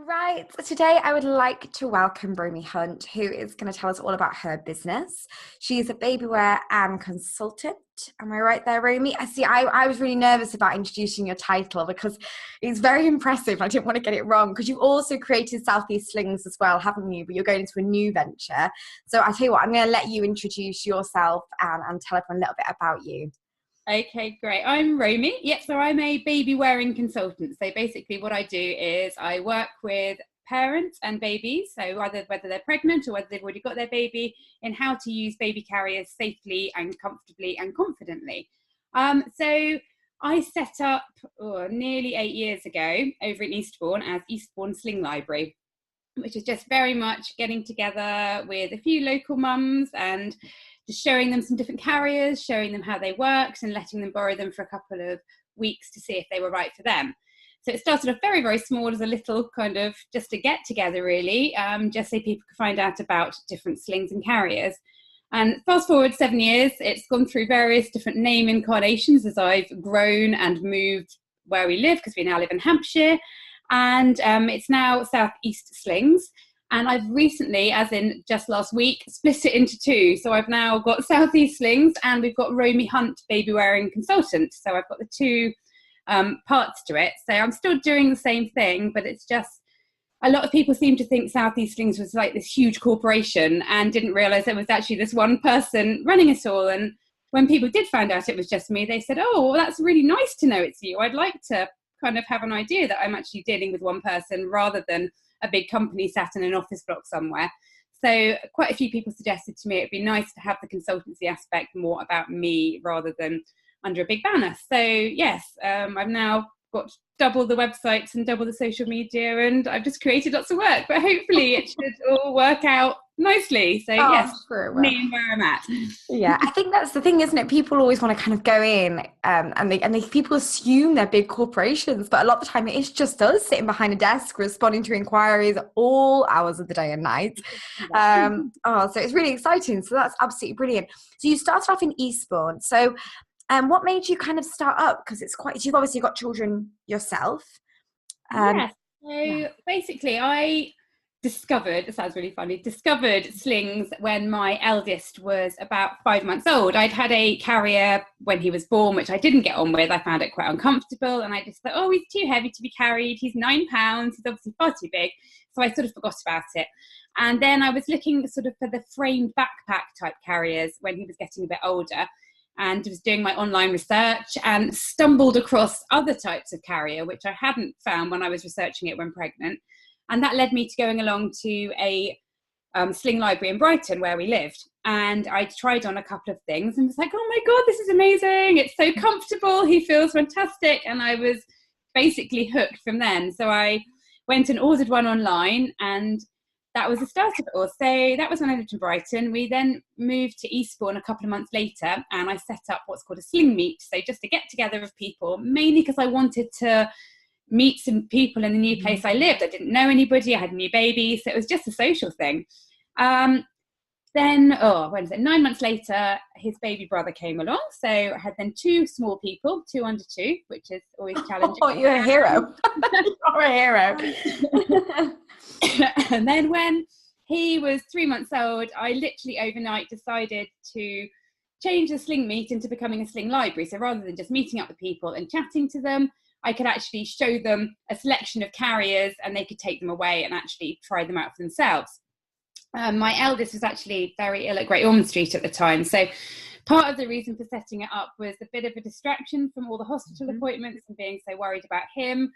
Right, so today I would like to welcome Roamy Hunt, who is going to tell us all about her business. She's a babywear and consultant. Am I right there, Roamy? I was really nervous about introducing your title because it's very impressive. I didn't want to get it wrong because you've also created Southeast Slings as well, haven't you? But you're going into a new venture. So I tell you what, I'm going to let you introduce yourself and tell everyone a little bit about you. Okay, great. I'm Roamy. Yep, so I'm a baby wearing consultant. So basically what I do is I work with parents and babies, so whether they're pregnant or whether they've already got their baby, in how to use baby carriers safely and comfortably and confidently. So I set up nearly 8 years ago over in Eastbourne as Eastbourne Sling Library, which is just very much getting together with a few local mums and just showing them some different carriers, showing them how they worked and letting them borrow them for a couple of weeks to see if they were right for them. So it started off very, very small as a little kind of just a get together really, just so people could find out about different slings and carriers. And fast forward 7 years, it's gone through various different name incarnations as I've grown and moved where we live, because we now live in Hampshire. And it's now Southeast Slings. And I've recently, as in just last week, split it into two. So I've now got Southeast Slings and we've got Roamy Hunt Babywearing Consultant. So I've got the two parts to it. So I'm still doing the same thing, but it's just, a lot of people seem to think Southeast Slings was like this huge corporation and didn't realise there was actually this one person running it all. And when people did find out it was just me, they said, oh, well, that's really nice to know it's you. I'd like to kind of have an idea that I'm actually dealing with one person rather than a big company sat in an office block somewhere. So quite a few people suggested to me it'd be nice to have the consultancy aspect more about me rather than under a big banner. So yes, I've now got double the websites and double the social media, and I've just created lots of work, but hopefully it should all work out nicely. So yes, me and where I'm at. Yeah, I think that's the thing, isn't it? People always want to kind of go in and people assume they're big corporations, but a lot of the time it is just us sitting behind a desk responding to inquiries all hours of the day and night. So it's really exciting. So that's absolutely brilliant. So you started off in Eastbourne. So what made you kind of start up? Because you've obviously got children yourself. Yes. So basically I discovered slings when my eldest was about 5 months old. I'd had a carrier when he was born, which I didn't get on with. I found it quite uncomfortable, and I just thought, oh, he's too heavy to be carried. He's 9 pounds. He's obviously far too big. So I sort of forgot about it. And then I was looking sort of for the framed backpack type carriers when he was getting a bit older, and was doing my online research and stumbled across other types of carrier, which I hadn't found when I was researching it when pregnant. And that led me to going along to a Sling Library in Brighton where we lived. And I tried on a couple of things and was like, oh my God, this is amazing. It's so comfortable. He feels fantastic. And I was basically hooked from then. So I went and ordered one online, and that was the start of it all. So that was when I lived in Brighton. We then moved to Eastbourne a couple of months later, and I set up what's called a sling meet. So just to get together of people, mainly because I wanted to meet some people in the new place I lived. I didn't know anybody. I had a new baby. So it was just a social thing. Then, 9 months later, his baby brother came along. So I had then two small people, 2 under 2, which is always challenging. Oh, you're a hero. You're a hero. And then when he was 3 months old, I literally overnight decided to change the sling meet into becoming a sling library. So rather than just meeting up with people and chatting to them, I could actually show them a selection of carriers and they could take them away and actually try them out for themselves. My eldest was actually very ill at Great Ormond Street at the time. So part of the reason for setting it up was a bit of a distraction from all the hospital appointments and being so worried about him.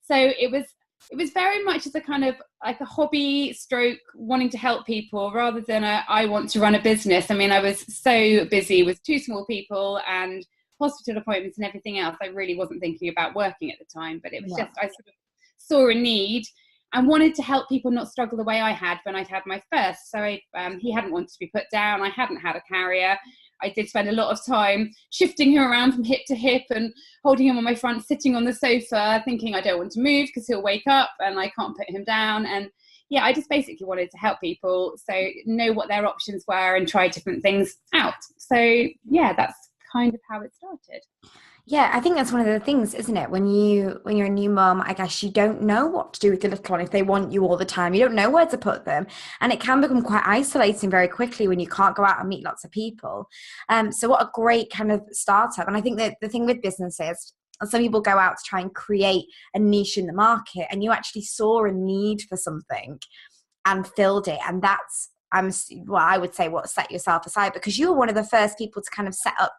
So it was very much as a kind of like a hobby stroke wanting to help people rather than I want to run a business. I mean, I was so busy with 2 small people and hospital appointments and everything else. I really wasn't thinking about working at the time, but it was just, I sort of saw a need and wanted to help people not struggle the way I had when I'd had my first. So he hadn't wanted to be put down. I hadn't had a carrier. I did spend a lot of time shifting him around from hip to hip and holding him on my front, sitting on the sofa, thinking I don't want to move because he'll wake up and I can't put him down. And yeah, I just basically wanted to help people, so know what their options were and try different things out. So yeah, that's kind of how it started. Yeah, I think that's one of the things, isn't it? When you're a new mom, I guess you don't know what to do with your little one if they want you all the time. You don't know where to put them, and it can become quite isolating very quickly when you can't go out and meet lots of people. So what a great kind of startup. And I think that the thing with businesses, some people go out to try and create a niche in the market, and you actually saw a need for something and filled it, and that's well, I would say what set yourself aside, because you were one of the first people to kind of set up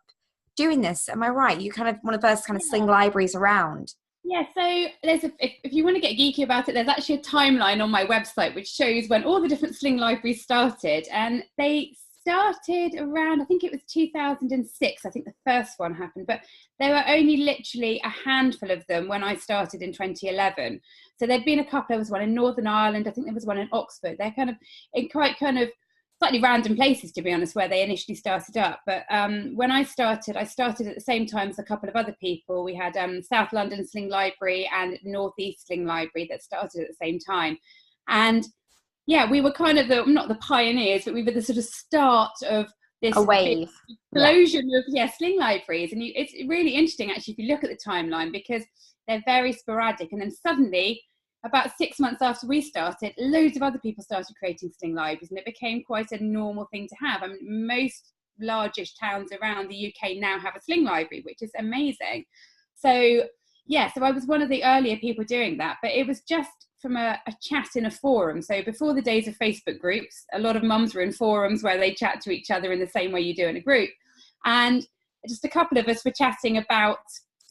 doing this. Am I right? You kind of one of the first kind of sling libraries around. Yeah, so if you want to get geeky about it, there's actually a timeline on my website which shows when all the different Sling libraries started, and they started around, I think it was 2006. I think the first one happened, but there were only literally a handful of them when I started in 2011. So there'd been a couple. There was one in Northern Ireland. I think there was one in Oxford. They're kind of in quite kind of slightly random places, to be honest, where they initially started up. But when I started at the same time as a couple of other people. We had South London Sling Library and North East Sling Library that started at the same time. And yeah, we were kind of not the pioneers, but we were the sort of start of this A big wave. Yeah. explosion of sling libraries. And it's really interesting, actually, if you look at the timeline, because they're very sporadic. And then suddenly, about 6 months after we started, loads of other people started creating sling libraries, and it became quite a normal thing to have. I mean, most largish towns around the UK now have a sling library, which is amazing. So yeah, so I was one of the earlier people doing that, but it was just from a chat in a forum. So before the days of Facebook groups, a lot of mums were in forums where they chat to each other in the same way you do in a group. And just a couple of us were chatting about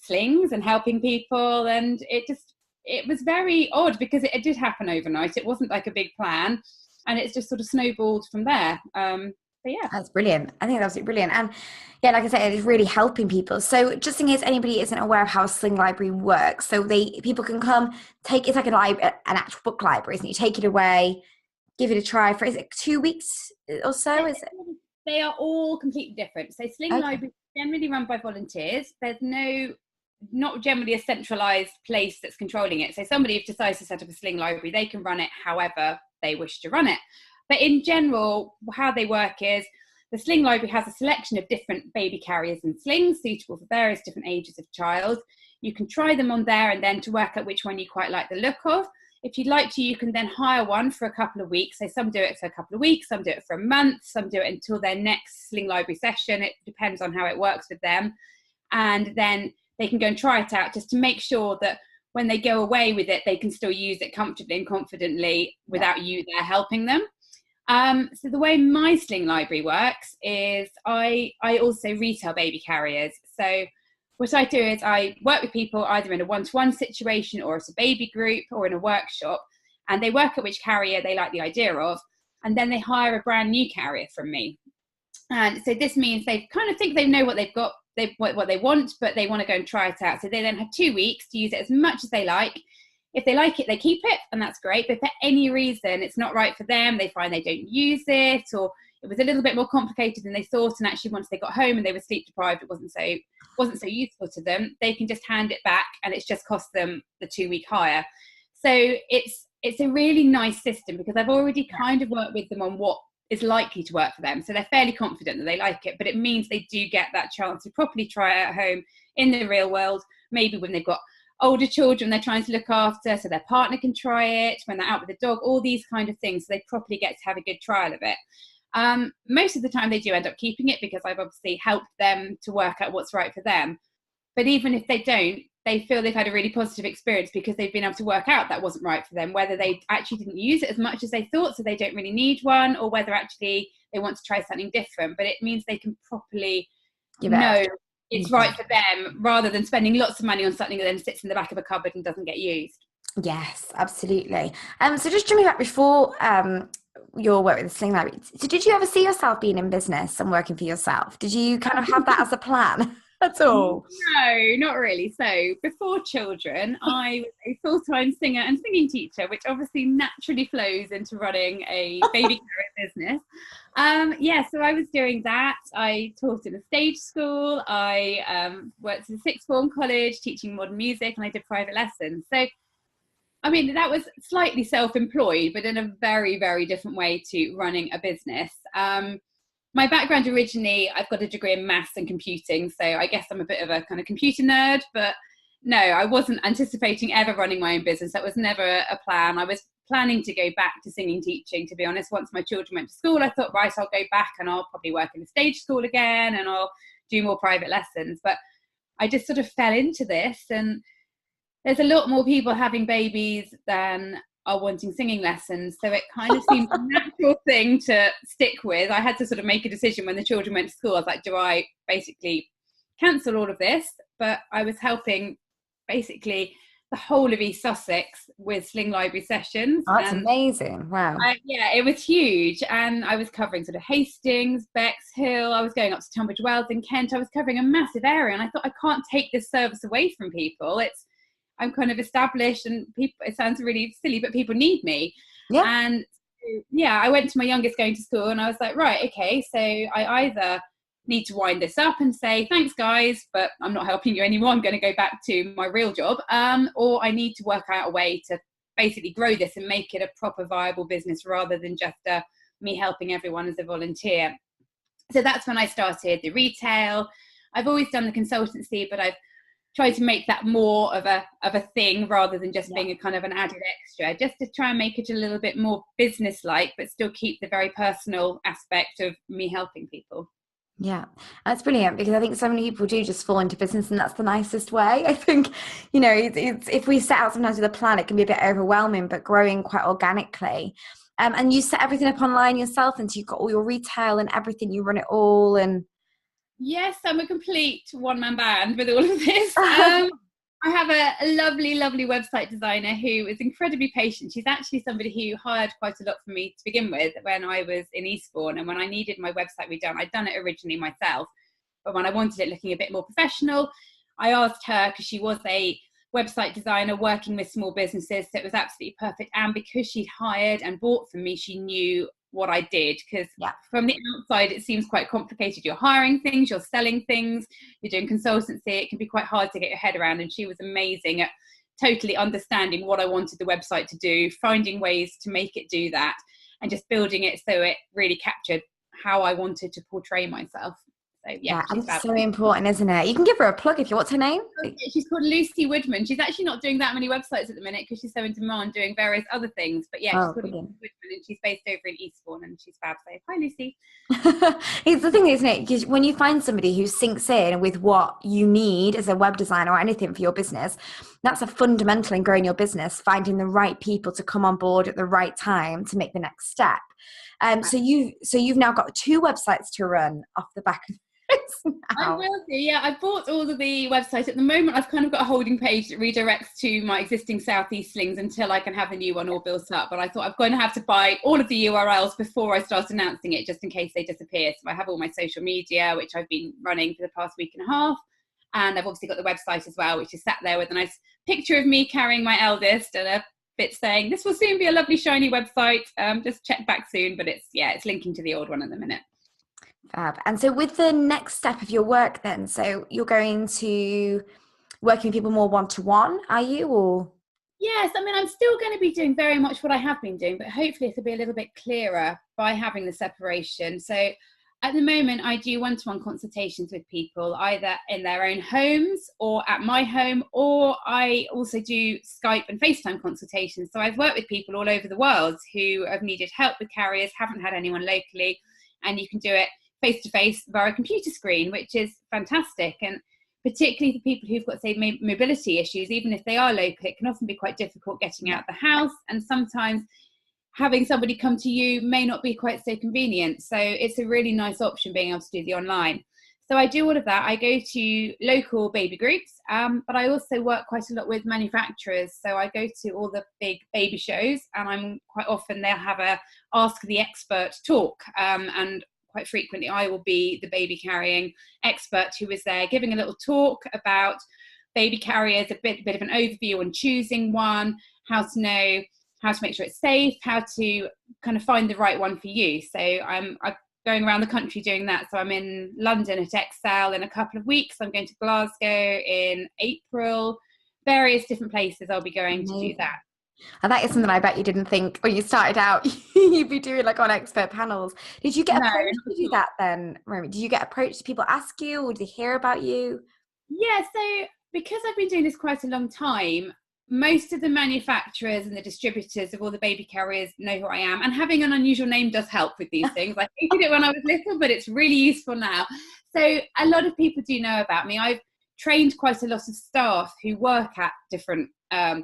slings and helping people, and it was very odd because it did happen overnight. It wasn't like a big plan, and it's just sort of snowballed from there. But yeah. That's brilliant. I think that's absolutely brilliant. And yeah, like I said, it is really helping people. So just in case anybody isn't aware of how a Sling Library works, so people can come, it's like an actual book library, isn't it? You take it away, give it a try for, is it 2 weeks or so? Is it? They are all completely different. So Sling Library is generally run by volunteers. There's not generally a centralized place that's controlling it. So somebody who decides to set up a Sling Library, they can run it however they wish to run it. But in general, how they work is the Sling Library has a selection of different baby carriers and slings suitable for various different ages of child. You can try them on there and then to work out which one you quite like the look of. If you'd like to, you can then hire one for a couple of weeks. So some do it for a couple of weeks, some do it for a month, some do it until their next Sling Library session. It depends on how it works with them. And then they can go and try it out just to make sure that when they go away with it, they can still use it comfortably and confidently without you there helping them. So the way my Sling Library works is I also retail baby carriers. So what I do is I work with people either in a one-to-one situation or as a baby group or in a workshop, and they work at which carrier they like the idea of, and then they hire a brand new carrier from me. And so this means they kind of think they know what they've got, what they want, but they want to go and try it out. So they then have 2 weeks to use it as much as they like. If they like it, they keep it, and that's great. But for any reason it's not right for them, they find they don't use it, or it was a little bit more complicated than they thought, and actually once they got home and they were sleep deprived, it wasn't so useful to them, they can just hand it back, and it's just cost them the 2-week hire. So it's a really nice system because I've already kind of worked with them on what is likely to work for them. So they're fairly confident that they like it, but it means they do get that chance to properly try it at home in the real world, maybe when they've got older children they're trying to look after, so their partner can try it, when they're out with the dog, all these kind of things, so they properly get to have a good trial of it. Most of the time they do end up keeping it because I've obviously helped them to work out what's right for them. But even if they don't, they feel they've had a really positive experience because they've been able to work out that wasn't right for them, whether they actually didn't use it as much as they thought, so they don't really need one, or whether actually they want to try something different. But it means they can properly know it's right for them, rather than spending lots of money on something that then sits in the back of a cupboard and doesn't get used. Yes, absolutely. So just jumping back before your work with the Sling Library, so did you ever see yourself being in business and working for yourself? Did you kind of have that as a plan at all? No, not really. So before children, I was a full-time singer and singing teacher, which obviously naturally flows into running a baby carrier business. So I was doing that. I taught in a stage school. I worked in a sixth form college teaching modern music, and I did private lessons. So I mean, that was slightly self-employed, but in a very, very different way to running a business. my background originally, I've got a degree in maths and computing, so I guess I'm a bit of a kind of computer nerd, but no, I wasn't anticipating ever running my own business. That was never a plan. I was planning to go back to singing teaching, to be honest. Once my children went to school, I thought, right, I'll go back and I'll probably work in a stage school again and I'll do more private lessons. But I just sort of fell into this, and there's a lot more people having babies than are wanting singing lessons. So it kind of seemed a natural thing to stick with. I had to sort of make a decision when the children went to school. I was like, do I basically cancel all of this? But I was helping basically the whole of East Sussex with Sling Library sessions. Oh, that's amazing. Wow. Yeah, it was huge. And I was covering sort of Hastings, Bexhill. I was going up to Tunbridge Wells in Kent. I was covering a massive area. And I thought, I can't take this service away from people. I'm kind of established, and people, it sounds really silly, but people need me. Yeah. And yeah, I went to my youngest going to school, and I was like, right, okay, so I either need to wind this up and say, thanks guys, but I'm not helping you anymore, I'm going to go back to my real job, or I need to work out a way to basically grow this and make it a proper viable business rather than just me helping everyone as a volunteer. So that's when I started the retail. I've always done the consultancy, but I've try to make that more of a thing rather than just being a kind of an added extra, just to try and make it a little bit more business-like, but still keep the very personal aspect of me helping people. Yeah, that's brilliant, because I think so many people do just fall into business, and that's the nicest way. I think, it's if we set out sometimes with a plan, it can be a bit overwhelming, but growing quite organically. And you set everything up online yourself, and so you've got all your retail and everything, you run it all. And yes, I'm a complete one-man band with all of this. I have a lovely, lovely website designer who is incredibly patient. She's actually somebody who hired quite a lot from me to begin with when I was in Eastbourne, and when I needed my website redone, I'd done it originally myself, but when I wanted it looking a bit more professional, I asked her, because she was a website designer working with small businesses, so it was absolutely perfect. And because she'd hired and bought from me, she knew what I did, because from the outside it seems quite complicated. You're hiring things, you're selling things, you're doing consultancy, it can be quite hard to get your head around, and she was amazing at totally understanding what I wanted the website to do, finding ways to make it do that, and just building it so it really captured how I wanted to portray myself. So and it's so important, isn't it? You can give her a plug if you want. Her name? She's called Lucy Woodman. She's actually not doing that many websites at the minute because she's so in demand doing various other things. But she's called Lucy Woodman, and she's based over in Eastbourne, and she's fab. So hi, Lucy. It's the thing, isn't it? Because when you find somebody who sinks in with what you need as a web designer or anything for your business, that's a fundamental in growing your business, finding the right people to come on board at the right time to make the next step. So you've now got 2 websites to run off the back of I will do, yeah. I bought all of the websites. At the moment, I've kind of got a holding page that redirects to my existing Southeast Slings until I can have a new one all built up. But I thought I'm going to have to buy all of the URLs before I start announcing it, just in case they disappear. So I have all my social media, which I've been running for the past week and a half. And I've obviously got the website as well, which is sat there with a nice picture of me carrying my eldest and a bit saying, this will soon be a lovely, shiny website. Just check back soon. But it's linking to the old one at the minute. Fab. And so with the next step of your work then, so you're going to working with people more one-to-one, are you? Or yes, I mean, I'm still going to be doing very much what I have been doing, but hopefully it'll be a little bit clearer by having the separation. So at the moment, I do one-to-one consultations with people either in their own homes or at my home, or I also do Skype and FaceTime consultations. So I've worked with people all over the world who have needed help with carriers, haven't had anyone locally, and you can do it face-to-face via a computer screen, which is fantastic. And particularly for people who've got, say, mobility issues, even if they are local, it can often be quite difficult getting out of the house. And sometimes having somebody come to you may not be quite so convenient. So it's a really nice option being able to do the online. So I do all of that. I go to local baby groups, but I also work quite a lot with manufacturers. So I go to all the big baby shows, and I'm quite often they'll have a Ask the Expert talk, and quite frequently I will be the baby carrying expert who is there giving a little talk about baby carriers, a bit of an overview on choosing one, how to know how to make sure it's safe, how to kind of find the right one for you. So I'm going around the country doing that. So I'm in London at Excel in a couple of weeks. I'm going to Glasgow in April, various different places I'll be going to do that. And that is something I bet you didn't think when you started out you'd be doing like on expert panels. Did you get No, approached not to at do all. that then, Romy? Did you get approached? Did people ask you or did they hear about you? Yeah, so because I've been doing this quite a long time, most of the manufacturers and the distributors of all the baby carriers know who I am. And having an unusual name does help with these things. I hated it when I was little, but it's really useful now. So a lot of people do know about me. I've trained quite a lot of staff who work at different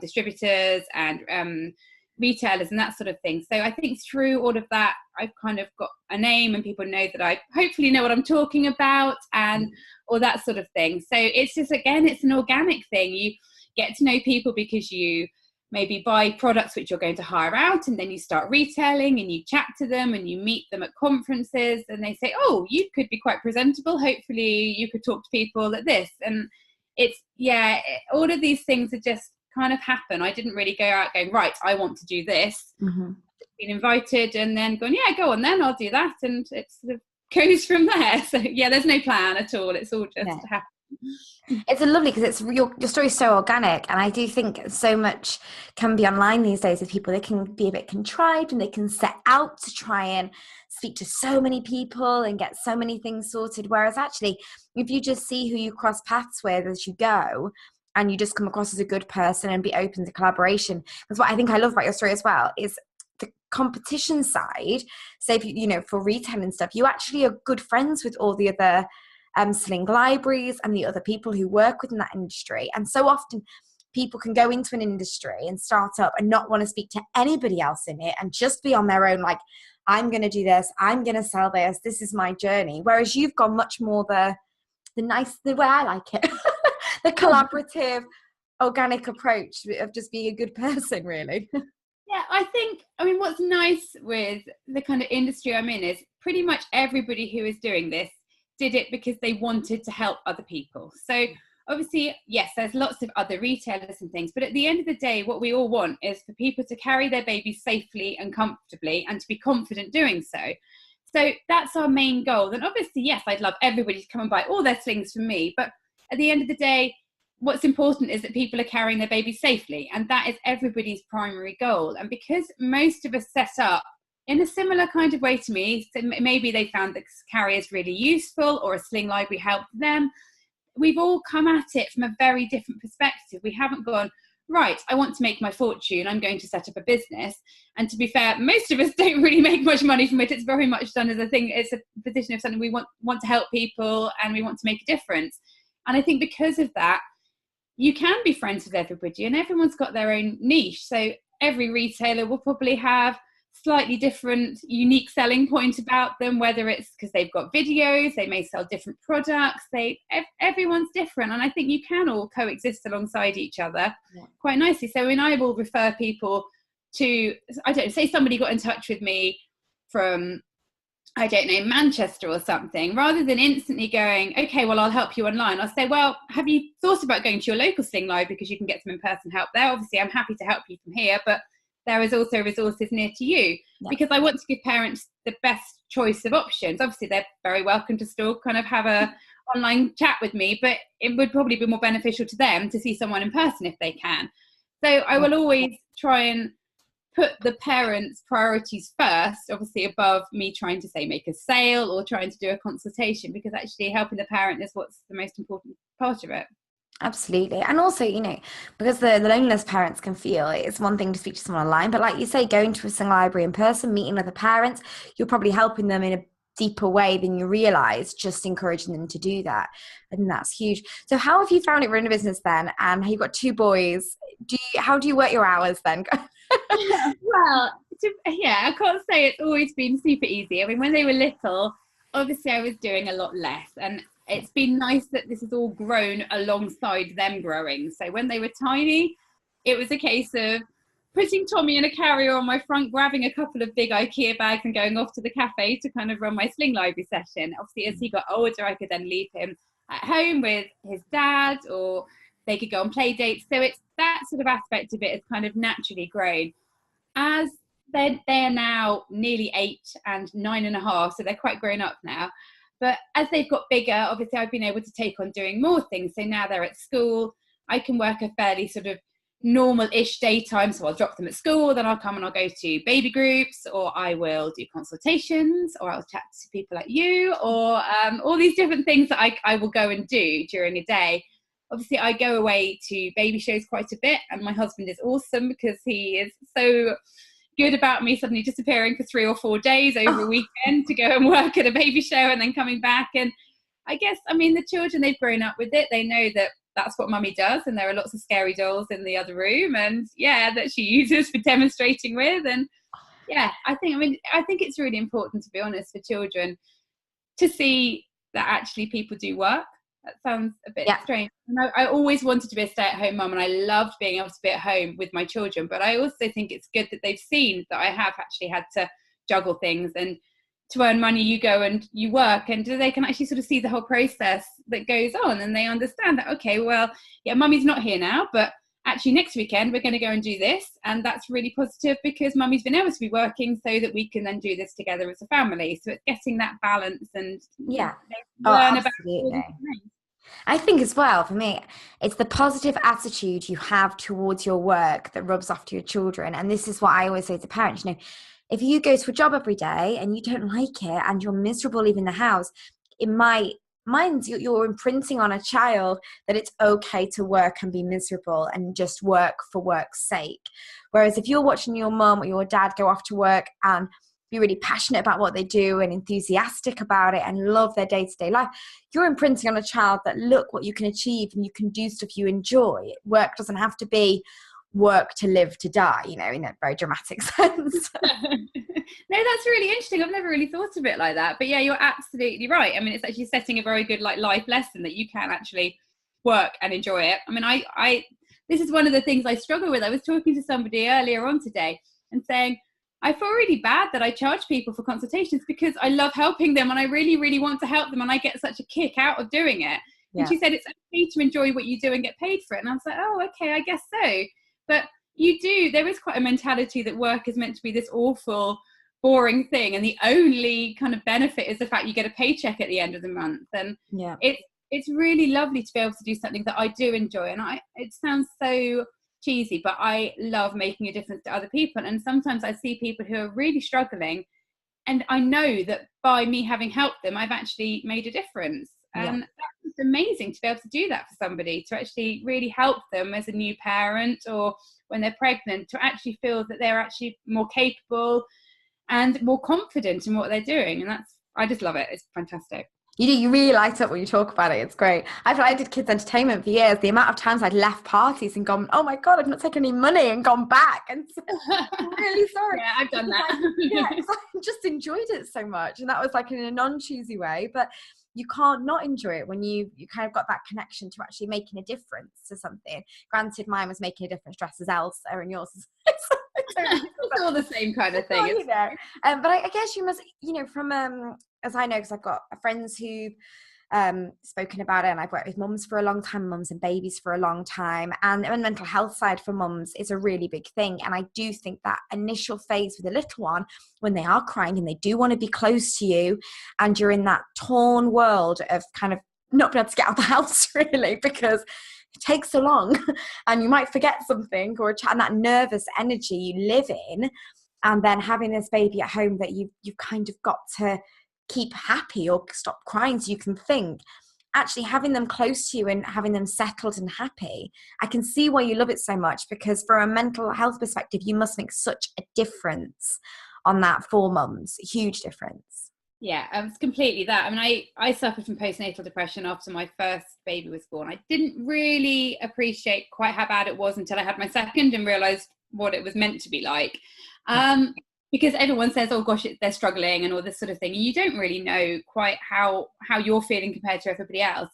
distributors and retailers and that sort of thing. So I think through all of that, I've kind of got a name and people know that I hopefully know what I'm talking about and all that sort of thing. So it's just, again, it's an organic thing. You get to know people because you maybe buy products which you're going to hire out, and then you start retailing and you chat to them and you meet them at conferences and they say, oh, you could be quite presentable. Hopefully you could talk to people at this. And it's, yeah, all of these things are just kind of happen. I didn't really go out going, right, I want to do this. Mm-hmm. Been invited and then gone, yeah, go on then, I'll do that. And it sort of goes from there. So yeah, there's no plan at all. It's all just happen. It's a lovely because it's your story's so organic, and I do think so much can be online these days with people. They can be a bit contrived and they can set out to try and speak to so many people and get so many things sorted, whereas actually if you just see who you cross paths with as you go and you just come across as a good person and be open to collaboration, because what I think I love about your story as well is the competition side. Say if you know, for retail and stuff, you actually are good friends with all the other Sling Libraries and the other people who work within that industry. And so often people can go into an industry and start up and not want to speak to anybody else in it and just be on their own, like, I'm going to do this, I'm going to sell this is my journey. Whereas you've gone much more the way I like it, the collaborative, organic approach of just being a good person, really. Yeah, I mean, what's nice with the kind of industry I'm in is pretty much everybody who is doing this did it because they wanted to help other people. So obviously, yes, there's lots of other retailers and things, but at the end of the day, what we all want is for people to carry their babies safely and comfortably and to be confident doing so. So that's our main goal. And obviously, yes, I'd love everybody to come and buy all their slings from me, but at the end of the day, what's important is that people are carrying their babies safely, and that is everybody's primary goal. And because most of us set up in a similar kind of way to me, so maybe they found the carriers really useful or a Sling Library helped them, we've all come at it from a very different perspective. We haven't gone, right, I want to make my fortune, I'm going to set up a business. And to be fair, most of us don't really make much money from it. It's very much done as a thing. It's a position of something we want to help people and we want to make a difference. And I think because of that, you can be friends with everybody and everyone's got their own niche. So every retailer will probably have slightly different, unique selling point about them, whether it's because they've got videos, they may sell different products, everyone's different. And I think you can all coexist alongside each other quite nicely. So when I will refer people to, I don't know, say somebody got in touch with me from, I don't know, Manchester or something, rather than instantly going, okay, well, I'll help you online, I'll say, well, have you thought about going to your local Sling Live because you can get some in-person help there? Obviously, I'm happy to help you from here, but there is also resources near to you, because I want to give parents the best choice of options. Obviously, they're very welcome to still kind of have a online chat with me, but it would probably be more beneficial to them to see someone in person if they can. So I will always try and put the parents' priorities first, obviously above me trying to say make a sale or trying to do a consultation, because actually helping the parent is what's the most important part of it. Absolutely. And also, you know, because the loneliness parents can feel, it's one thing to speak to someone online, but like you say, going to a Sling Library in person, meeting other parents, you're probably helping them in a deeper way than you realize, just encouraging them to do that. And that's huge. So how have you found it running a business then? And you've got 2 boys. How do you work your hours then? Well, I can't say it's always been super easy. I mean, when they were little, obviously I was doing a lot less, and it's been nice that this has all grown alongside them growing. So when they were tiny, it was a case of putting Tommy in a carrier on my front, grabbing a couple of big IKEA bags and going off to the cafe to kind of run my Sling Library session. Obviously, as he got older, I could then leave him at home with his dad, or they could go on play dates. So it's that sort of aspect of it has kind of naturally grown. As they're now nearly 8 and 9.5, so they're quite grown up now. But as they've got bigger, obviously I've been able to take on doing more things. So now they're at school, I can work a fairly sort of normal-ish daytime, so I'll drop them at school, then I'll come and I'll go to baby groups, or I will do consultations, or I'll chat to people like you, or all these different things that I will go and do during a day. Obviously, I go away to baby shows quite a bit, and my husband is awesome because he is so good about me suddenly disappearing for 3 or 4 days over a weekend to go and work at a baby show and then coming back. And I guess, I mean, the children, they've grown up with it. They know that that's what mummy does, and there are lots of scary dolls in the other room, and that she uses for demonstrating with. And I think it's really important, to be honest, for children to see that actually people do work. That sounds a bit strange. I always wanted to be a stay-at-home mum, and I loved being able to be at home with my children, but I also think it's good that they've seen that I have actually had to juggle things, and to earn money you go and you work, and they can actually sort of see the whole process that goes on, and they understand that, okay, well, mummy's not here now, but actually next weekend we're going to go and do this, and that's really positive because mummy's been able to be working so that we can then do this together as a family. So it's getting that balance and learn absolutely. about. I think as well, for me, it's the positive attitude you have towards your work that rubs off to your children. And this is what I always say to parents, if you go to a job every day and you don't like it and you're miserable leaving the house, you're imprinting on a child that it's okay to work and be miserable and just work for work's sake. Whereas if you're watching your mum or your dad go off to work and be really passionate about what they do and enthusiastic about it and love their day-to-day life, you're imprinting on a child that look what you can achieve and you can do stuff you enjoy. Work doesn't have to be work to live to die, in a very dramatic sense. No, that's really interesting. I've never really thought of it like that. But you're absolutely right. I mean, it's actually setting a very good life lesson that you can actually work and enjoy it. I mean, I this is one of the things I struggle with. I was talking to somebody earlier on today and saying, I feel really bad that I charge people for consultations because I love helping them and I really, really want to help them and I get such a kick out of doing it. And she said, it's okay to enjoy what you do and get paid for it. And I was like, oh, okay, I guess so. But there is quite a mentality that work is meant to be this awful, boring thing. And the only kind of benefit is the fact you get a paycheck at the end of the month. And it's really lovely to be able to do something that I do enjoy. And it sounds so cheesy, but I love making a difference to other people. And sometimes I see people who are really struggling, and I know that by me having helped them, I've actually made a difference. And that's amazing to be able to do that for somebody, to actually really help them as a new parent or when they're pregnant, to actually feel that they're actually more capable and more confident in what they're doing. And I just love it. It's fantastic. You really light up when you talk about it. It's great. I did kids entertainment for years. The amount of times I'd left parties and gone, oh my God, I've not taken any money, and gone back. And so, I'm really sorry. Yeah, I've done that. I just enjoyed it so much. And that was in a non-cheesy way. But you can't not enjoy it when you kind of got that connection to actually making a difference to something. Granted, mine was making a difference dressed as Elsa, and yours is it's all the same kind of thing. But I guess you must, from as I know, because I've got friends who've spoken about it, and I've worked with mums for a long time, mums and babies for a long time, and the mental health side for mums is a really big thing. And I do think that initial phase with a little one, when they are crying and they do want to be close to you, and you're in that torn world of kind of not being able to get out of the house really because it takes so long and you might forget something or and that nervous energy you live in, and then having this baby at home that you've kind of got to keep happy or stop crying so you can think. Actually having them close to you and having them settled and happy, I can see why you love it so much, because from a mental health perspective you must make such a difference on that for mums. A huge difference. Yeah, it's completely that. I mean, I suffered from postnatal depression after my first baby was born. I didn't really appreciate quite how bad it was until I had my second and realised what it was meant to be like. Because everyone says, oh gosh, they're struggling and all this sort of thing. And you don't really know quite how you're feeling compared to everybody else.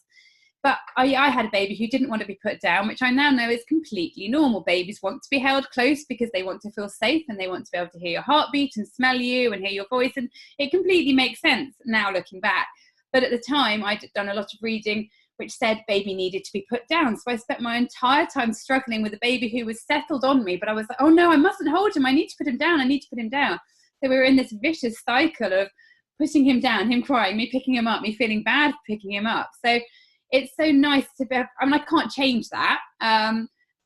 But I had a baby who didn't want to be put down, which I now know is completely normal. Babies want to be held close because they want to feel safe and they want to be able to hear your heartbeat and smell you and hear your voice. And it completely makes sense now looking back. But at the time, I'd done a lot of reading which said baby needed to be put down. So I spent my entire time struggling with a baby who was settled on me, but I was like, oh no, I mustn't hold him. I need to put him down. I need to put him down. So we were in this vicious cycle of putting him down, him crying, me picking him up, me feeling bad for picking him up. So it's so nice to be, I mean, I can't change that.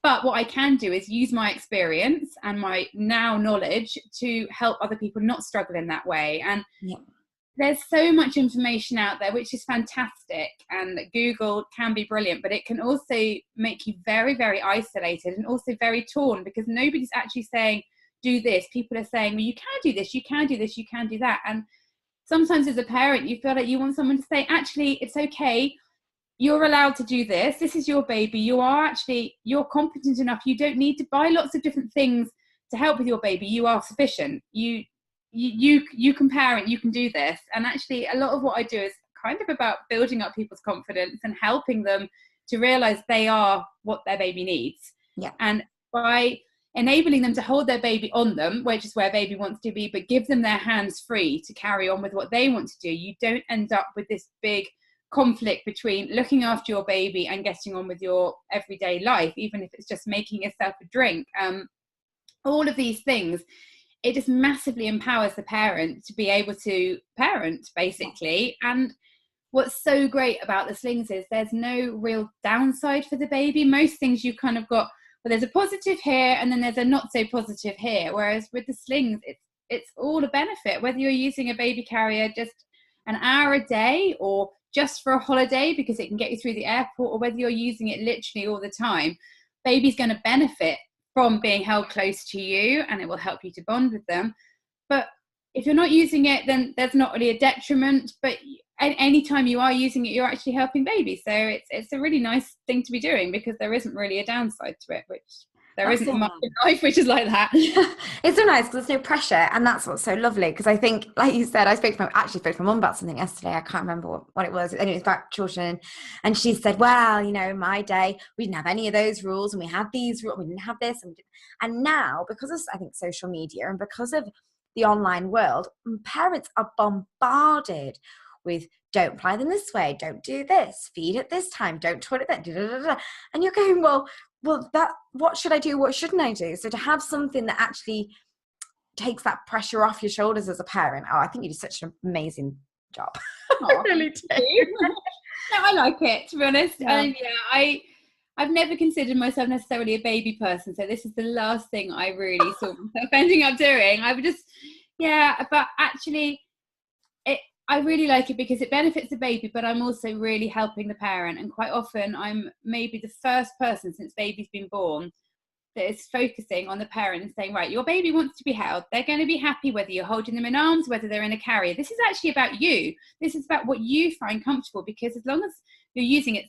But what I can do is use my experience and my now knowledge to help other people not struggle in that way. And there's so much information out there, which is fantastic. And Google can be brilliant, but it can also make you very, very isolated and also very torn, because nobody's actually saying, do this. People are saying, well, you can do this, you can do this, you can do that. And sometimes as a parent, you feel like you want someone to say, actually, it's okay. You're allowed to do this. This is your baby. You're competent enough. You don't need to buy lots of different things to help with your baby. You are sufficient. You can parent. You can do this. And actually, a lot of what I do is kind of about building up people's confidence and helping them to realize they are what their baby needs. Yeah. And by enabling them to hold their baby on them, which is where baby wants to be, but give them their hands free to carry on with what they want to do, you don't end up with this big conflict between looking after your baby and getting on with your everyday life, even if it's just making yourself a drink. All of these things, it just massively empowers the parent to be able to parent, basically. And what's so great about the slings is there's no real downside for the baby. Most things you've kind of got, well, there's a positive here and then there's a not so positive here, whereas with the slings it's all a benefit, whether you're using a baby carrier just an hour a day or just for a holiday because it can get you through the airport, or whether you're using it literally all the time. Baby's going to benefit from being held close to you, and it will help you to bond with them. But if you're not using it, then there's not really a detriment, but any time you are using it, you're actually helping baby. So it's a really nice thing to be doing, because there isn't really a downside to it, which there isn't much in life which is like that. It's so nice because there's no pressure, and that's what's so lovely. Because I think, like you said, I spoke to my mum about something yesterday. I can't remember what it was, and it was about children. And she said, "Well, you know, in my day, we didn't have any of those rules, and we had these rules. We didn't have this, and now because of, I think, social media and because of the online world, parents are bombarded with, don't apply them this way, don't do this, feed at this time, don't toilet that, da, da, da, da. And you're going, well, that, what should I do? What shouldn't I do? So to have something that actually takes that pressure off your shoulders as a parent, I think you do such an amazing job. I really do. No, I like it, to be honest. Yeah. I've never considered myself necessarily a baby person, so this is the last thing I really saw myself ending up doing. I would just, but actually, I really like it because it benefits the baby, but I'm also really helping the parent. And quite often I'm maybe the first person since baby's been born that is focusing on the parent and saying, right, your baby wants to be held. They're going to be happy whether you're holding them in arms, whether they're in a carrier. This is actually about you. This is about what you find comfortable, because as long as you're using it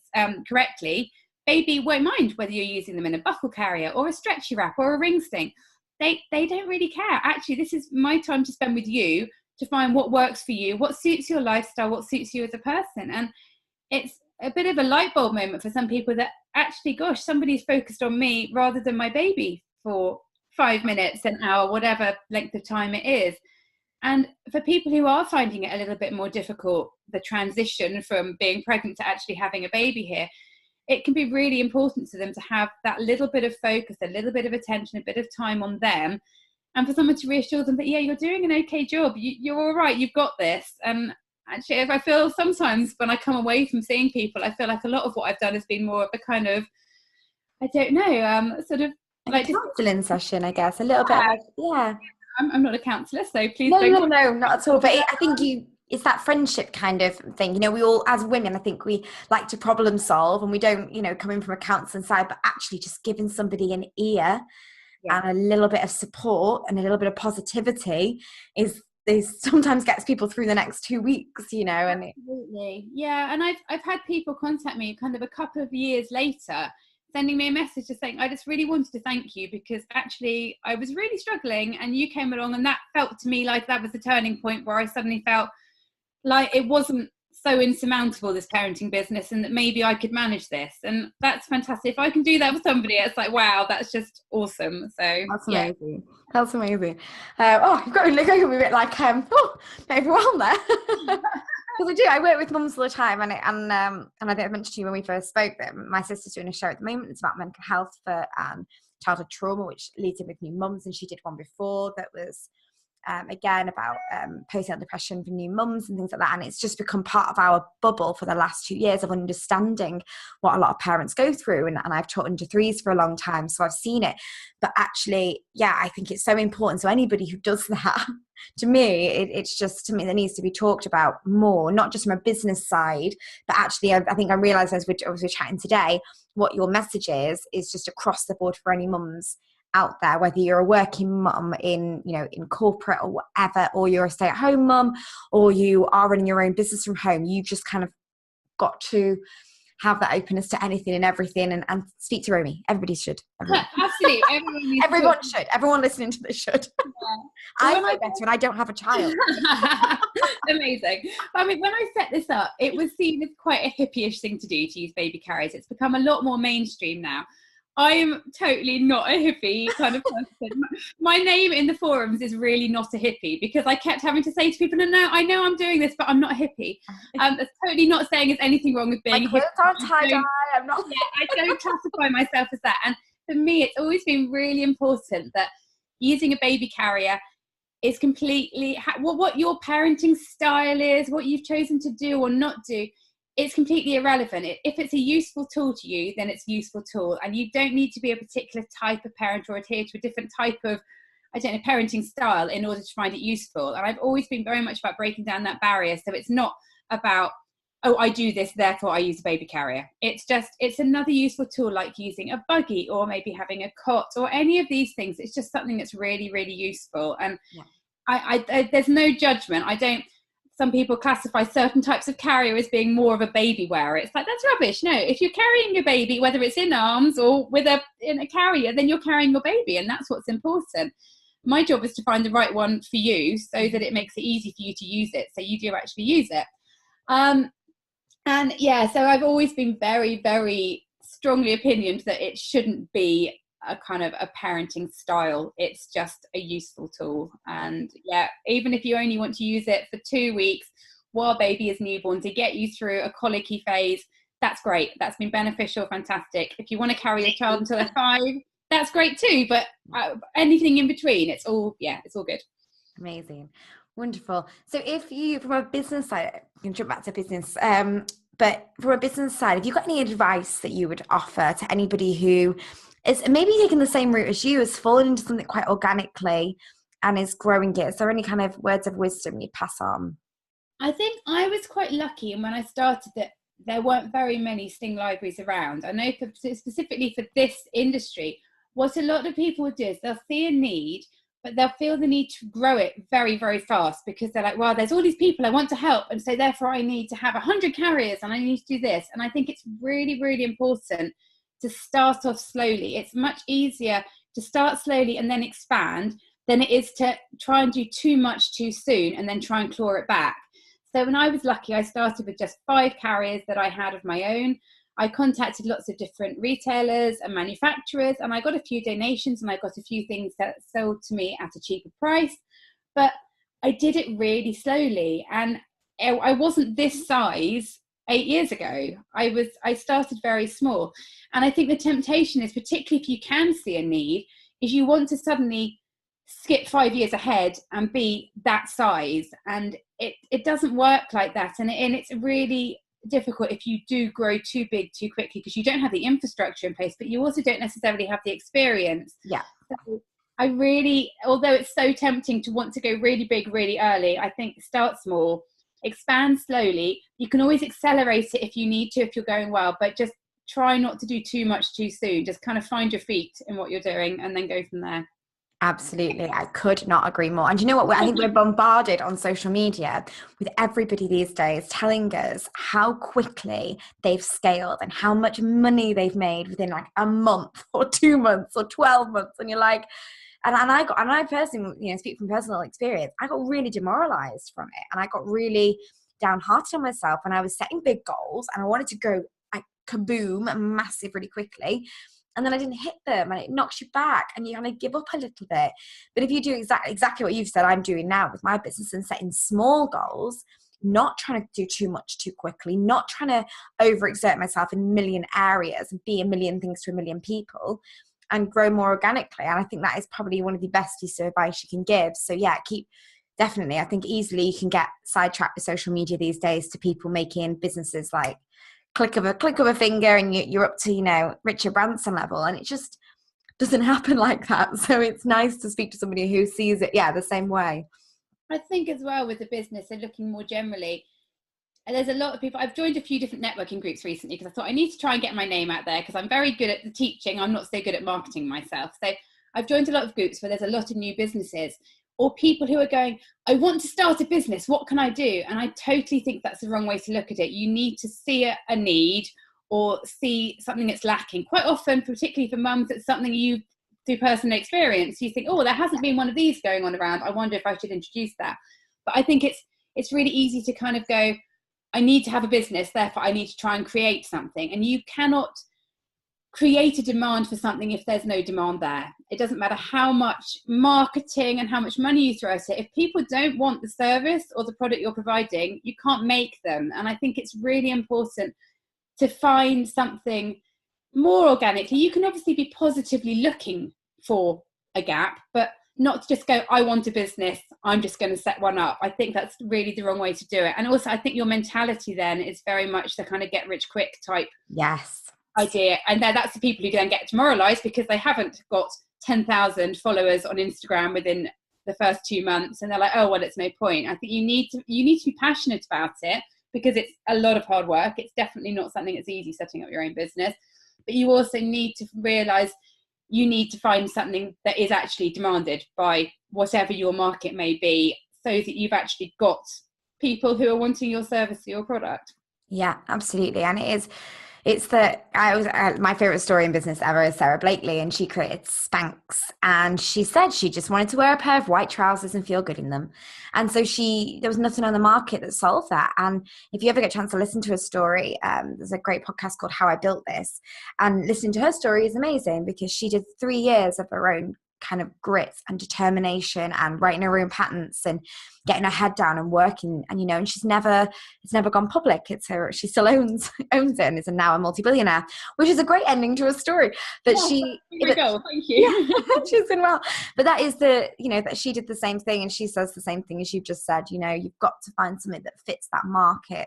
correctly, baby won't mind whether you're using them in a buckle carrier or a stretchy wrap or a ring sling. They don't really care. Actually, this is my time to spend with you, to find what works for you, what suits your lifestyle, what suits you as a person. And it's a bit of a light bulb moment for some people that actually, gosh, somebody's focused on me rather than my baby for 5 minutes, an hour, whatever length of time it is. And for people who are finding it a little bit more difficult, the transition from being pregnant to actually having a baby here, it can be really important to them to have that little bit of focus, a little bit of attention, a bit of time on them, and for someone to reassure them that, yeah, you're doing an okay job, you're all right, you've got this. And actually, if I feel sometimes when I come away from seeing people, I feel like a lot of what I've done has been more of a kind of, I don't know, sort of like a counselling session, I guess, a little bit like, I'm not a counsellor, so please don't. No, not at all. But I think it's that friendship kind of thing. You know, we all, as women, I think we like to problem solve, and we don't, you know, come in from a counselling side, but actually just giving somebody an ear and a little bit of support and a little bit of positivity is sometimes gets people through the next 2 weeks, you know. And absolutely, and I've had people contact me kind of a couple of years later, sending me a message just saying, I just really wanted to thank you because actually I was really struggling and you came along, and that felt to me like that was the turning point where I suddenly felt like it wasn't so insurmountable, this parenting business, and that maybe I could manage this. And that's fantastic. If I can do that for somebody, it's like, wow, that's just awesome. So that's amazing. That's amazing. You've got me looking a bit like overwhelmed there. Because I work with mums all the time, and I think I mentioned to you when we first spoke that my sister's doing a show at the moment. It's about mental health for childhood trauma, which leads in with new mums, and she did one before that was again, about postnatal depression for new mums and things like that. And it's just become part of our bubble for the last 2 years of understanding what a lot of parents go through. And I've taught under threes for a long time, so I've seen it. But actually, yeah, I think it's so important. So anybody who does that, to me, it's just something that needs to be talked about more, not just from a business side, but actually, I think I realised as we're chatting today, what your message is just across the board for any mums out there, whether you're a working mum in corporate or whatever, or you're a stay-at-home mum, or you are running your own business from home. You've just kind of got to have that openness to anything and everything, and speak to Roamy. Everybody should. Absolutely. Everyone should. Everyone listening to this should. Yeah. I know better when I don't have a child. Amazing. I mean, when I set this up, it was seen as quite a hippie-ish thing to do, to use baby carriers. It's become a lot more mainstream now. I'm totally not a hippie kind of person. My name in the forums is really not a hippie, because I kept having to say to people, no, I know I'm doing this, but I'm not a hippie. That's totally not saying there's anything wrong with being a hippie. I'm not. Yeah, I don't classify myself as that. And for me, it's always been really important that using a baby carrier is completely what your parenting style is, what you've chosen to do or not do. It's completely irrelevant. If it's a useful tool to you, then it's a useful tool. And you don't need to be a particular type of parent or adhere to a different type of, parenting style in order to find it useful. And I've always been very much about breaking down that barrier. So it's not about, oh, I do this, therefore I use a baby carrier. It's another useful tool, like using a buggy or maybe having a cot or any of these things. It's just something that's really, really useful. And yeah. I there's no judgment. Some people classify certain types of carrier as being more of a baby wearer. It's like, that's rubbish. No, if you're carrying your baby, whether it's in arms or in a carrier, then you're carrying your baby, and that's what's important. My job is to find the right one for you so that it makes it easy for you to use it, so you do actually use it. And yeah, so I've always been very, very strongly opinioned that it shouldn't be a kind of a parenting style. It's just a useful tool. And yeah, even if you only want to use it for 2 weeks while baby is newborn to get you through a colicky phase, that's great. That's been beneficial, fantastic. If you want to carry your child until they're 5, that's great too. But anything in between, it's all good. Amazing. Wonderful. So if you, from a business side, you can jump back to business, but from a business side, have you got any advice that you would offer to anybody who is maybe taking the same route as you, has fallen into something quite organically and is growing it? Is there any kind of words of wisdom you'd pass on? I think I was quite lucky, and when I started that there weren't very many Sling Libraries around. I know specifically for this industry, what a lot of people do is they'll see a need, but they'll feel the need to grow it very, very fast, because they're like, well, there's all these people I want to help, and so therefore I need to have 100 carriers and I need to do this. And I think it's really, really important to start off slowly. It's much easier to start slowly and then expand than it is to try and do too much too soon and then try and claw it back. So when I was lucky, I started with just 5 carriers that I had of my own. I contacted lots of different retailers and manufacturers, and I got a few donations, and I got a few things that sold to me at a cheaper price. But I did it really slowly, and I wasn't this size 8 years ago. I started very small. And I think the temptation is, particularly if you can see a need, is you want to suddenly skip 5 years ahead and be that size. And it doesn't work like that. And it's really difficult if you do grow too big too quickly, because you don't have the infrastructure in place, but you also don't necessarily have the experience. Yeah. So although it's so tempting to want to go really big really early, I think start small, expand slowly. You can always accelerate it if you need to, if you're going well, but just try not to do too much too soon. Just kind of find your feet in what you're doing and then go from there. Absolutely. I could not agree more. And you know what? I think we're bombarded on social media with everybody these days telling us how quickly they've scaled and how much money they've made within like a month or 2 months or 12 months. And you're like, and I personally, speak from personal experience, I got really demoralized from it. And I got really downhearted on myself when I was setting big goals and I wanted to go like kaboom, massive really quickly. And then I didn't hit them, and it knocks you back and you kind of give up a little bit. But if you do exactly what you've said I'm doing now with my business, and setting small goals, not trying to do too much too quickly, not trying to overexert myself in a million areas and be a million things to a million people, and grow more organically. And I think that is probably one of the best pieces of advice you can give. So yeah, definitely. I think easily you can get sidetracked with social media these days to people making businesses like click of a finger and you're up to, you know, Richard Branson level, and it just doesn't happen like that. So it's nice to speak to somebody who sees it, the same way. I think as well with the business and looking more generally, and there's a lot of people, I've joined a few different networking groups recently because I thought I need to try and get my name out there because I'm very good at the teaching. I'm not so good at marketing myself. So I've joined a lot of groups where there's a lot of new businesses or people who are going, I want to start a business. What can I do? And I totally think that's the wrong way to look at it. You need to see a need or see something that's lacking. Quite often, particularly for mums, it's something you through personal experience. You think, oh, there hasn't been one of these going on around. I wonder if I should introduce that. But I think it's really easy to kind of go, I need to have a business, therefore I need to try and create something. And you cannot create a demand for something if there's no demand there. It doesn't matter how much marketing and how much money you throw at it. If people don't want the service or the product you're providing, you can't make them. And I think it's really important to find something more organically. You can obviously be positively looking for a gap, but not just go, I want a business, I'm just going to set one up. I think that's really the wrong way to do it. And also I think your mentality then is very much the kind of get rich quick type idea. And that's the people who then get demoralized because they haven't got 10,000 followers on Instagram within the first 2 months. And they're like, oh, well, it's no point. I think you need to be passionate about it because it's a lot of hard work. It's definitely not something that's easy setting up your own business. But you also need to realize you need to find something that is actually demanded by whatever your market may be so that you've actually got people who are wanting your service or your product. Yeah, absolutely. And my favorite story in business ever is Sarah Blakely, and she created Spanx, and she said she just wanted to wear a pair of white trousers and feel good in them. And so there was nothing on the market that solved that. And if you ever get a chance to listen to her story, there's a great podcast called How I Built This, and listening to her story is amazing because she did 3 years of her own kind of grit and determination and writing her own patents and getting her head down and working, and and it's never gone public. She still owns it and is now a multi-billionaire, which is a great ending to a story. Thank you. She's doing well. But that is that she did the same thing, and she says the same thing as you've just said. You've got to find something that fits that market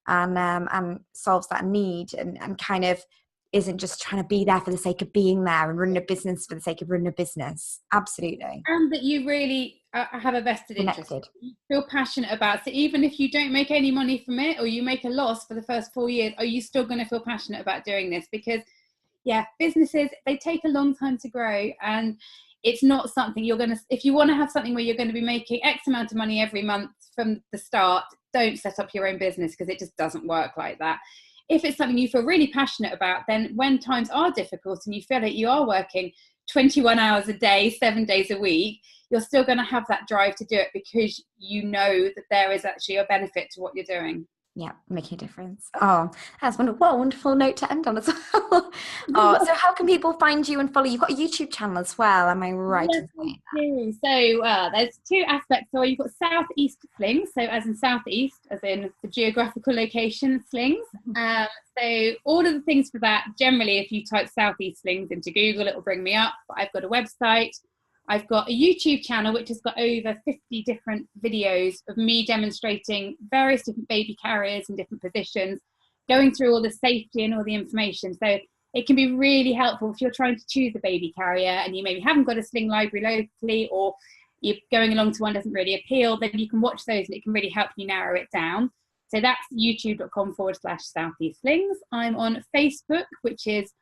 and solves that need and kind of isn't just trying to be there for the sake of being there and running a business for the sake of running a business. Absolutely. And that you really have a vested interest. You feel passionate about it. Even if you don't make any money from it or you make a loss for the first 4 years, are you still going to feel passionate about doing this? Because, businesses, they take a long time to grow, and it's not something if you want to have something where you're going to be making X amount of money every month from the start, don't set up your own business because it just doesn't work like that. If it's something you feel really passionate about, then when times are difficult and you feel like you are working 21 hours a day, 7 days a week, you're still going to have that drive to do it because you know that there is actually a benefit to what you're doing. Yeah, making a difference. Oh, that's what a wonderful note to end on as well. So how can people find you and follow you? You've got a YouTube channel as well, am I right? Yes, I do. So there's 2 aspects. So you've got South East Slings, so as in Southeast, as in the geographical location, Slings. So all of the things for that, generally, if you type South East Slings into Google, it will bring me up. But I've got a website. I've got a YouTube channel which has got over 50 different videos of me demonstrating various different baby carriers in different positions, going through all the safety and all the information. So it can be really helpful if you're trying to choose a baby carrier and you maybe haven't got a Sling Library locally, or you're going along to one doesn't really appeal, then you can watch those and it can really help you narrow it down. So that's youtube.com/Southeast Slings. I'm on Facebook, which is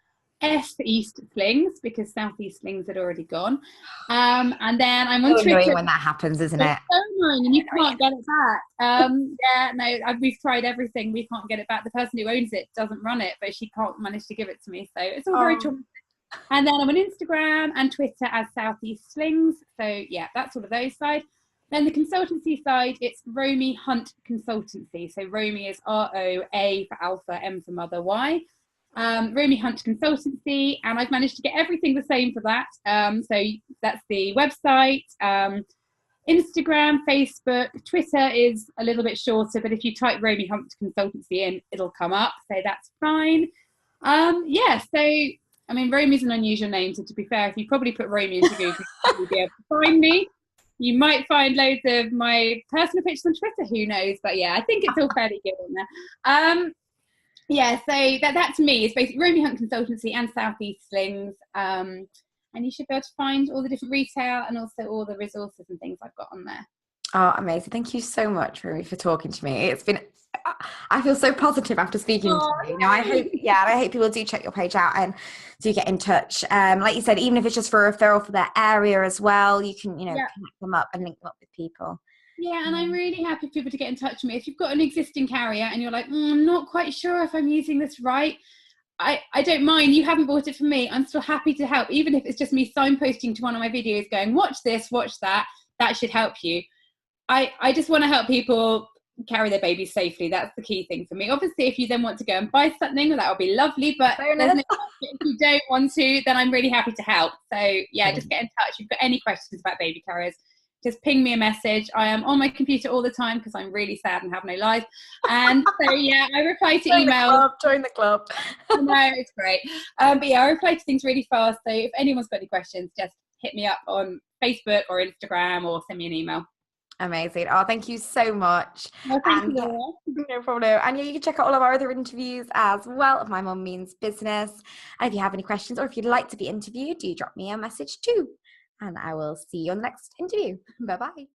East Slings, because Southeast Slings had already gone. And then I'm on Twitter. When that happens, isn't it? So annoying, and you can't get it back. We've tried everything. We can't get it back. The person who owns it doesn't run it, but she can't manage to give it to me. So it's all very traumatic. And then I'm on Instagram and Twitter as Southeast Slings. So that's all of those sides. Then the consultancy side, it's Roamy Hunt Consultancy. So Roamy is ROA for Alpha, M for Mother, Y. Roamy Hunt Consultancy, and I've managed to get everything the same for that. So that's the website, Instagram, Facebook, Twitter is a little bit shorter, but if you type Roamy Hunt Consultancy in, it'll come up, so that's fine. So I mean, Roamy's an unusual name, so to be fair, if you probably put Roamy into Google, you'll be able to find me. You might find loads of my personal pictures on Twitter, who knows? But yeah, I think it's all fairly good on there. Yeah, so that's me. It's basically Roamy Hunt Consultancy and Southeast Slings. And you should be able to find all the different retail and also all the resources and things I've got on there. Oh, amazing. Thank you so much, Roamy, for talking to me. It's been, I feel so positive after speaking to you. Now, I hope people do check your page out and do get in touch. Like you said, even if it's just for a referral for their area as well, you can, connect them up and link them up with people. Yeah, and I'm really happy for people to get in touch with me. If you've got an existing carrier and you're like, I'm not quite sure if I'm using this right, I don't mind. You haven't bought it from me. I'm still happy to help, even if it's just me signposting to one of my videos going, watch this, watch that. That should help you. I just want to help people carry their babies safely. That's the key thing for me. Obviously, if you then want to go and buy something, that would be lovely. But if you don't want to, then I'm really happy to help. So yeah, just get in touch. If you've got any questions about baby carriers, just ping me a message. I am on my computer all the time because I'm really sad and have no life. And so yeah, I reply to emails. Join the club. No, it's great. But yeah, I reply to things really fast. So if anyone's got any questions, just hit me up on Facebook or Instagram or send me an email. Amazing. Oh, thank you so much. Well, thank you, Laura. No problem. And yeah, you can check out all of our other interviews as well of My Mum Means Business. And if you have any questions or if you'd like to be interviewed, do drop me a message too. And I will see you on the next interview. Bye-bye.